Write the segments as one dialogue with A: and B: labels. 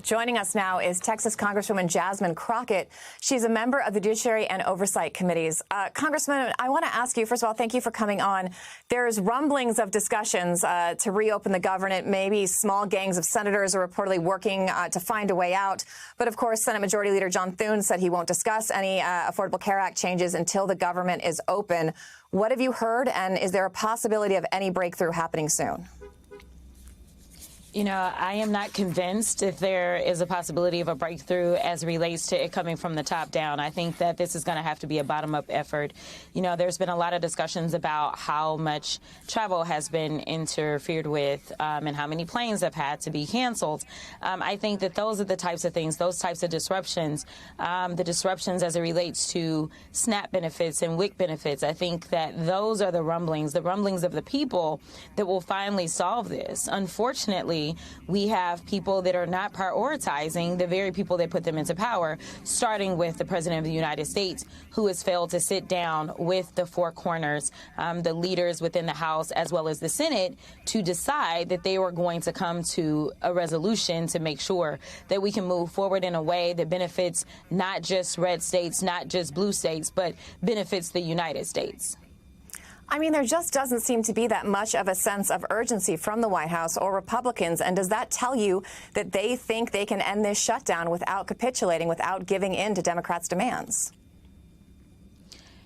A: Joining us now is Texas Congresswoman Jasmine Crockett. She's a member of the Judiciary and Oversight Committees. Congressman, I want to ask you, first of all, thank you for coming on. There's rumblings of discussions to reopen the government. Maybe small gangs of senators are reportedly working to find a way out. But, of course, Senate Majority Leader John Thune said he won't discuss any Affordable Care Act changes until the government is open. What have you heard, and is there a possibility of any breakthrough happening soon?
B: You know, I am not convinced if there is a possibility of a breakthrough as relates to it coming from the top down. I think that this is going to have to be a bottom-up effort. You know, there's been a lot of discussions about how much travel has been interfered with and how many planes have had to be canceled. I think that those are the types of things, those types of disruptions, the disruptions as it relates to SNAP benefits and WIC benefits. I think that those are the rumblings of the people that will finally solve this. Unfortunately, we have people that are not prioritizing the very people that put them into power, starting with the President of the United States, who has failed to sit down with the four corners, the leaders within the House as well as the Senate, to decide that they were going to come to a resolution to make sure that we can move forward in a way that benefits not just red states, not just blue states, but benefits the United States.
A: I mean, there just doesn't seem to be that much of a sense of urgency from the White House or Republicans. And does that tell you that they think they can end this shutdown without capitulating, without giving in to Democrats' demands?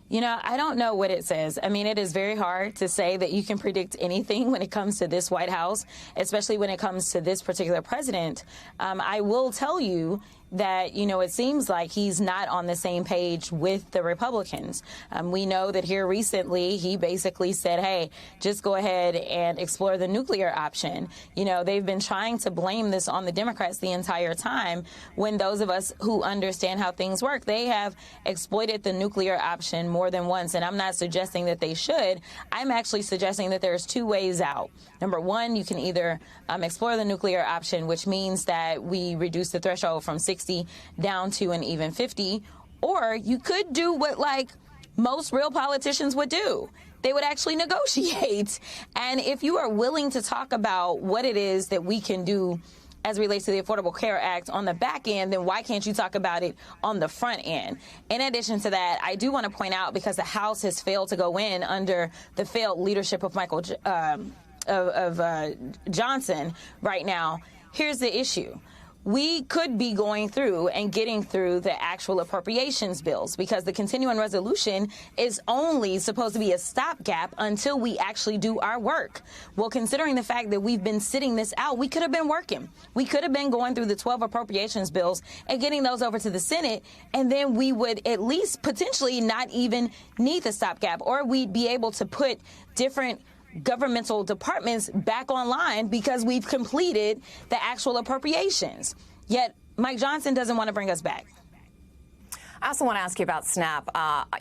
B: You know, I don't know what it says. I mean, it is very hard to say that you can predict anything when it comes to this White House, especially when it comes to this particular president. I will tell you that, you know, it seems like he's not on the same page with the Republicans. We know that here recently he basically said, hey, just go ahead and explore the nuclear option. You know, they've been trying to blame this on the Democrats the entire time, when those of us who understand how things work, they have exploited the nuclear option more than once. And I'm not suggesting that they should. I'm actually suggesting that there's two ways out. Number one, you can either explore the nuclear option, which means that we reduce the threshold from 60 down to an even 50, or you could do what like most real politicians would do. They would actually negotiate. And if you are willing to talk about what it is that we can do as it relates to the Affordable Care Act on the back end, then why can't you talk about it on the front end? In addition to that, I do want to point out, because the House has failed to go in under the failed leadership of Johnson right now, here's the issue. We could be going through and getting through the actual appropriations bills, because the continuing resolution is only supposed to be a stopgap until we actually do our work. Well, considering the fact that we've been sitting this out, we could have been working. We could have been going through the 12 appropriations bills and getting those over to the Senate, and then we would at least potentially not even need the stopgap, or we'd be able to put different governmental departments back online because we've completed the actual appropriations. Yet Mike Johnson doesn't want to bring us back.
A: I also want to ask you about SNAP.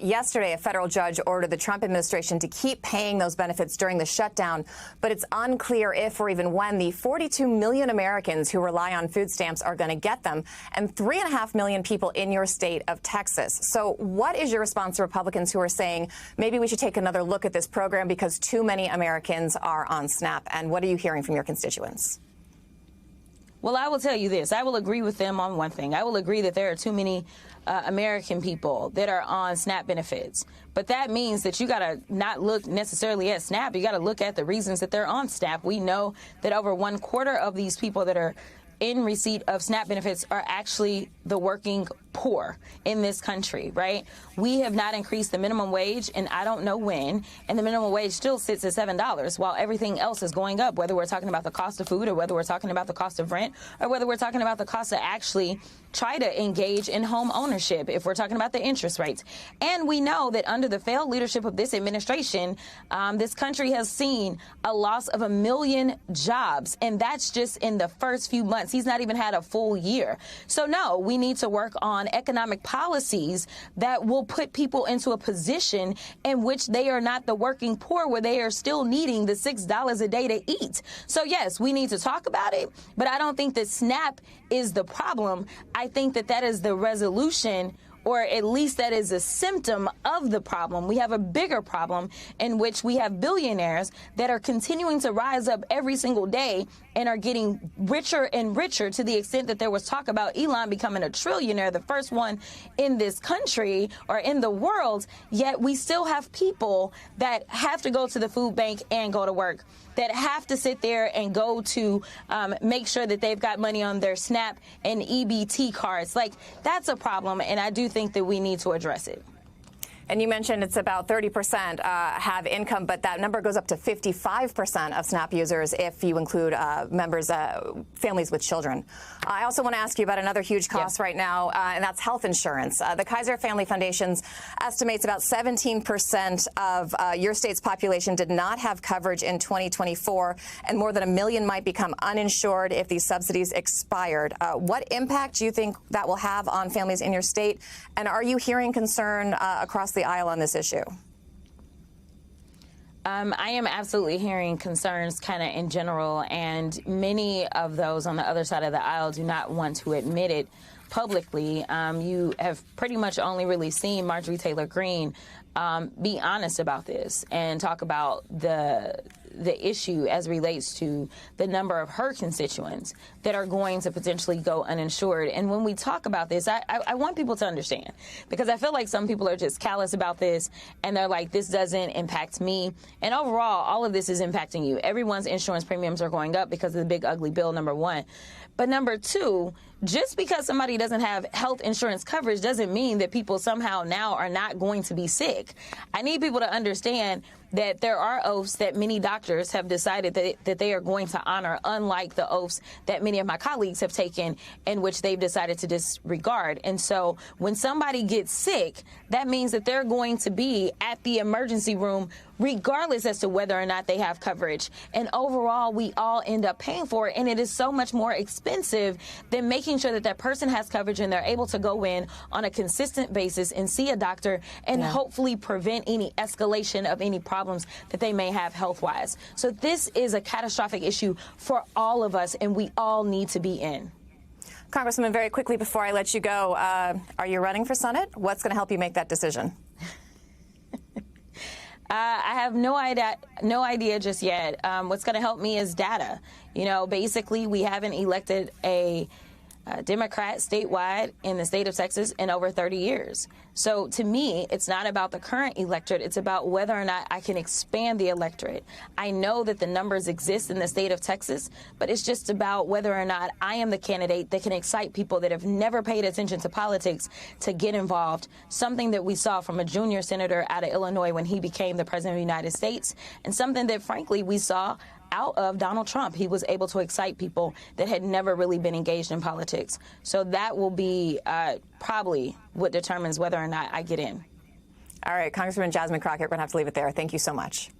A: Yesterday, a federal judge ordered the Trump administration to keep paying those benefits during the shutdown, but it's unclear if or even when the 42 million Americans who rely on food stamps are going to get them, and 3.5 million people in your state of Texas. So what is your response to Republicans who are saying maybe we should take another look at this program because too many Americans are on SNAP? And what are you hearing from your constituents?
B: Well, I will tell you this. I will agree with them on one thing. I will agree that there are too many American people that are on SNAP benefits. But that means that you got to not look necessarily at SNAP. You got to look at the reasons that they're on SNAP. We know that over 1/4 of these people that are in receipt of SNAP benefits are actually the working poor in this country, right? We have not increased the minimum wage, and I don't know when, and the minimum wage still sits at $7 while everything else is going up, whether we're talking about the cost of food or whether we're talking about the cost of rent or whether we're talking about the cost to actually try to engage in home ownership, if we're talking about the interest rates. And we know that under the failed leadership of this administration, this country has seen a loss of 1 million jobs, and that's just in the first few months. He's not even had a full year. So no, we need to work on economic policies that will put people into a position in which they are not the working poor, where they are still needing the $6 a day to eat. So yes, we need to talk about it, but I don't think that SNAP is the problem. I think that that is the resolution or at least that is a symptom of the problem. We have a bigger problem in which we have billionaires that are continuing to rise up every single day and are getting richer and richer, to the extent that there was talk about Elon becoming a trillionaire, the first one in this country or in the world. Yet we still have people that have to go to the food bank and go to work, that have to sit there and go to make sure that they've got money on their SNAP and EBT cards. Like, that's a problem, and I do think that we need to address it.
A: And you mentioned it's about 30% have income, but that number goes up to 55% of SNAP users if you include families with children. I also want to ask you about another huge cost right now, and that's health insurance. The Kaiser Family Foundation estimates about 17% of your state's population did not have coverage in 2024, and more than 1 million might become uninsured if these subsidies expired. What impact do you think that will have on families in your state? And are you hearing concern across the aisle on this issue?
B: I am absolutely hearing concerns kind of in general, and many of those on the other side of the aisle do not want to admit it publicly. You have pretty much only really seen Marjorie Taylor Greene be honest about this and talk about the issue as relates to the number of her constituents that are going to potentially go uninsured. And when we talk about this, I want people to understand, because I feel like some people are just callous about this and they're like, this doesn't impact me. And overall, all of this is impacting you. Everyone's insurance premiums are going up because of the big ugly bill, number one. But number two, just because somebody doesn't have health insurance coverage doesn't mean that people somehow now are not going to be sick. I need people to understand that there are oaths that many doctors have decided that they are going to honor, unlike the oaths that many of my colleagues have taken, in which they've decided to disregard. And so when somebody gets sick, that means that they're going to be at the emergency room regardless as to whether or not they have coverage. And overall, we all end up paying for it. And it is so much more expensive than making sure that that person has coverage and they're able to go in on a consistent basis and see a doctor and hopefully prevent any escalation of any problems that they may have health-wise. So this is a catastrophic issue for all of us, and we all need to be in.
A: Congresswoman, very quickly before I let you go, are you running for Senate? What's going to help you make that decision?
B: I have no idea just yet. What's going to help me is data. You know, basically, we haven't elected a Democrat statewide in the state of Texas in over 30 years. So to me, it's not about the current electorate. It's about whether or not I can expand the electorate. I know that the numbers exist in the state of Texas, but it's just about whether or not I am the candidate that can excite people that have never paid attention to politics to get involved, something that we saw from a junior senator out of Illinois when he became the president of the United States, and something that, frankly, we saw out of Donald Trump. He was able to excite people that had never really been engaged in politics. So that will be probably what determines whether or not I get in.
A: All right, Congresswoman Jasmine Crockett, we're going to have to leave it there. Thank you so much.